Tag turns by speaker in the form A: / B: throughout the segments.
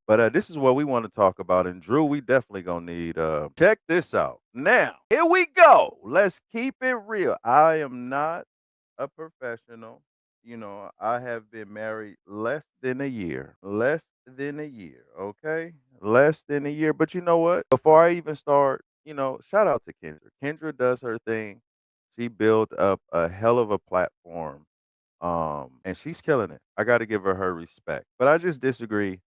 A: But this is what we want to talk about. And Drew, we definitely gonna need check this out. Now, here we go. Let's keep it real. I am not a professional. I have been married less than a year. Less than a year, okay? Less than a year. But you know what? Before I even start, shout out to Kendra. Kendra does her thing. She built up a hell of a platform. And she's killing it. I got to give her respect. But I just disagree.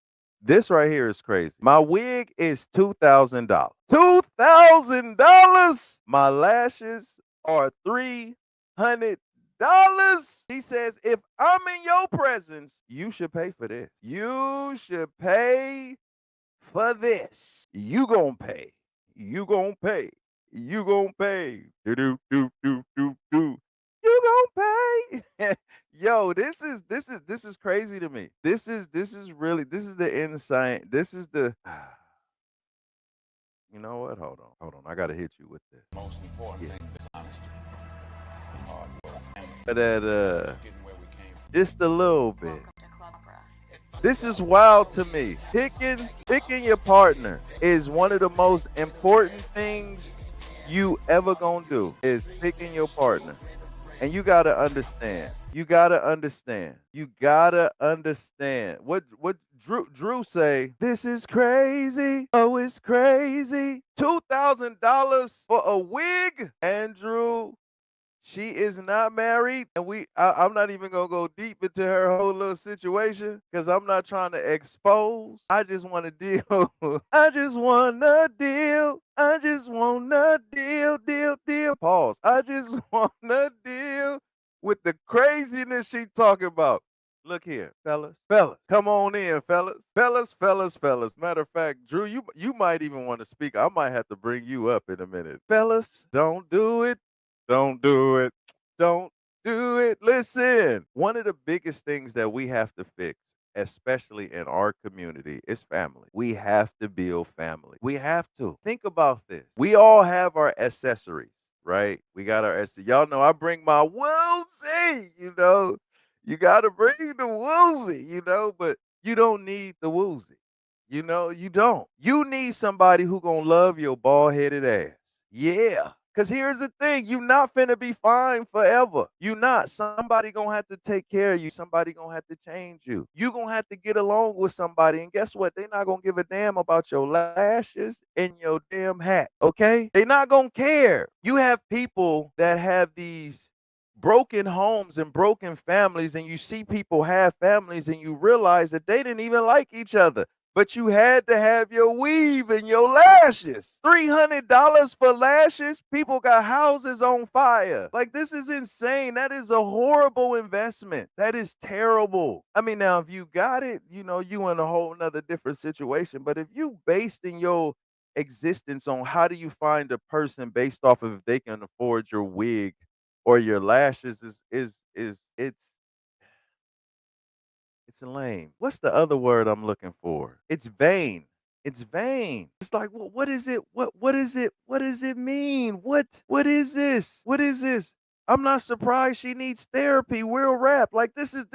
A: This right here is crazy. My wig is $2,000. $2,000. My lashes are $300. He says, if I'm in your presence, you should pay for this. You should pay for this. You gonna pay. You gonna pay. You gonna pay. Do do do do do do. You gonna pay. Yo, this is crazy to me. This is really this is the insane. This is the you know what? Hold on. Hold on. I gotta hit you with this.
B: Most important
A: Yeah.
B: thing is honesty.
A: That
B: Getting where we came from.
A: just a little bit. This is wild to me. Picking your partner is one of the most important things you ever gonna do is picking your partner. And you gotta understand. You gotta understand. You gotta understand. What Drew say? This is crazy. Oh, it's crazy. $2,000 for a wig, Andrew. She is not married, and I'm not even gonna go deep into her whole little situation because I'm not trying to expose. I just want to deal. I just want to deal. I just want to deal. Pause. I just want to deal with the craziness she talking about. Look here, fellas, come on in, fellas. Matter of fact, Drew, you might even want to speak. I might have to bring you up in a minute, fellas. Don't do it. Don't do it. Don't do it. Listen, one of the biggest things that we have to fix, especially in our community, is family. We have to build family. We have to. Think about this. We all have our accessories, right? We got our accessories. Y'all know I bring my woozy. You got to bring the woozy, but you don't need the woozy. You don't. You need somebody who gonna love your bald headed ass. Yeah. Cause here's the thing, you not finna be fine forever. You not. Somebody gonna have to take care of you. Somebody gonna have to change you. You gonna have to get along with somebody. And guess what? They not gonna give a damn about your lashes and your damn hat. Okay? They not gonna care. You have people that have these broken homes and broken families, and you see people have families and you realize that they didn't even like each other, but you had to have your weave and your lashes. $300 for lashes. People got houses on fire. Like, this is insane. That is a horrible investment. That is terrible. I mean, now if you got it, you in a whole nother different situation. But if you based in your existence on how do you find a person based off of if they can afford your wig or your lashes, it's lame. What's the other word I'm looking for? It's vain. It's vain. It's like, what is it? What is it? What does it mean? What is this? What is this? I'm not surprised she needs therapy. Real rap. Like, this is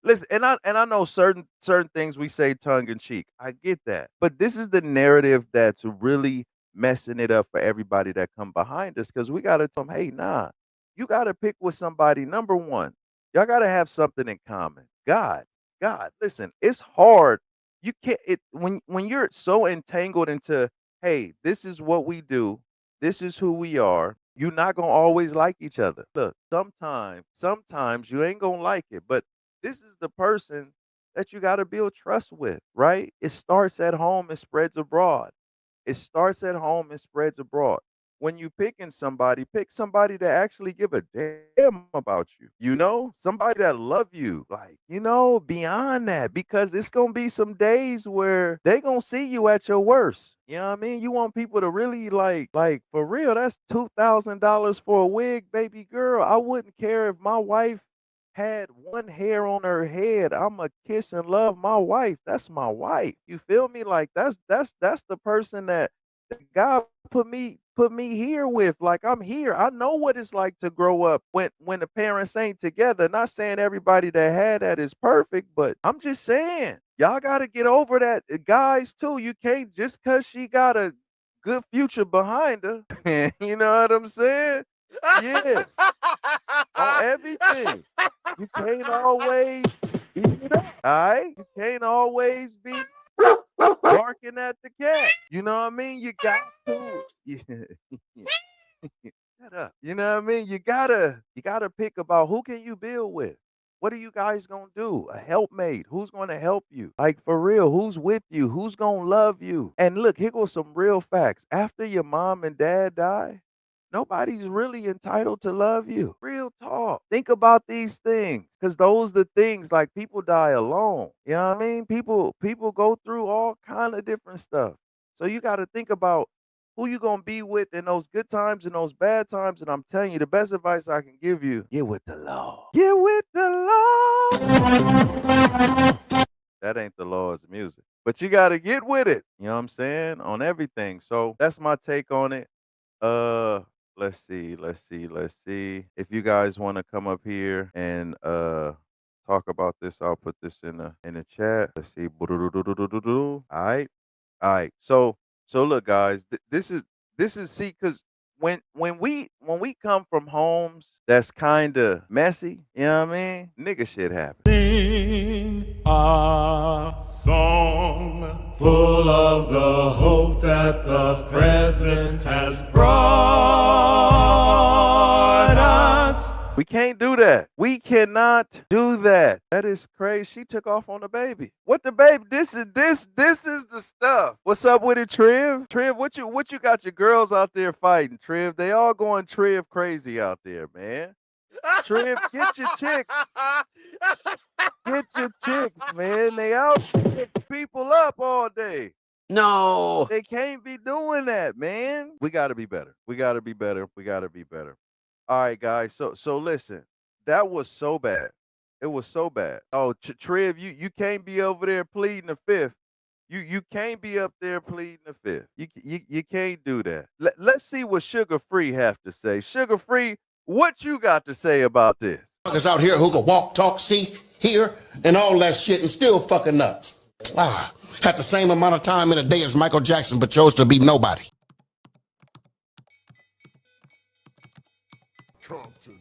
A: listen, and I know certain things we say tongue in cheek. I get that. But this is the narrative that's really messing it up for everybody that come behind us, because we gotta tell them, hey, nah, you gotta pick with somebody. Number one, y'all gotta have something in common. God, listen, it's hard. You can't it when you're so entangled into, hey, this is what we do, this is who we are. You're not gonna always like each other. Look, sometimes you ain't gonna like it, but this is the person that you gotta build trust with, right? It starts at home and spreads abroad. It starts at home and spreads abroad. When you picking somebody, pick somebody that actually give a damn about you. Somebody that love you, like, beyond that, because it's gonna be some days where they gonna see you at your worst. You know what I mean? You want people to really like for real. That's $2,000 for a wig, baby girl. I wouldn't care if my wife had one hair on her head. I'ma kiss and love my wife. That's my wife. You feel me? Like, that's the person that God put me put me here with. Like, I'm here. I know what it's like to grow up when the parents ain't together. Not saying everybody that had that is perfect, but I'm just saying, y'all gotta get over that. Guys too, you can't just cause she got a good future behind her. You know what I'm saying? Yeah, on everything. You can't always beat it up. All right? You can't always be barking at the cat. You know what I mean? You got to. Yeah. Shut up. You know what I mean? You gotta pick about who can you build with. What are you guys gonna do? A helpmate. Who's gonna help you? Like for real, who's with you? Who's gonna love you? And look, here goes some real facts. After your mom and dad die, nobody's really entitled to love you. Real talk. Think about these things. Cause those the things like people die alone. You know what I mean? People go through all kind of different stuff. So you gotta think about who you gonna be with in those good times and those bad times. And I'm telling you, the best advice I can give you, get with the law. Get with the law. That ain't the Lord's music. But you gotta get with it. You know what I'm saying? On everything. So that's my take on it. Uh let's see. If you guys want to come up here and talk about this, I'll put this in the chat. Let's see. All right. All right. So look, guys, this is see because when we come from homes that's kind of messy, you know what I mean? Nigga shit happens.
C: Sing a song full of the hope that the present has brought us.
A: We can't do that. We cannot do that. That is crazy. She took off on the baby. What the baby? This is the stuff. What's up with it, Triv? Triv, what you got your girls out there fighting, Triv? They all going Triv crazy out there, man. Triv, get your chicks. Get your chicks, man. They out there people up all day.
D: No.
A: They can't be doing that, man. We got to be better. We got to be better. We got to be better. All right, guys. So listen, that was so bad. It was so bad. Oh, Triv, you can't be over there pleading the fifth. You can't be up there pleading the fifth. You can't do that. Let's see what Sugar Free have to say. Sugar Free, what you got to say about this?
E: Motherfuckers out here who can walk, talk, see, hear, and all that shit and still fucking nuts. Had the same amount of time in a day as Michael Jackson, but chose to be nobody.
C: Compton.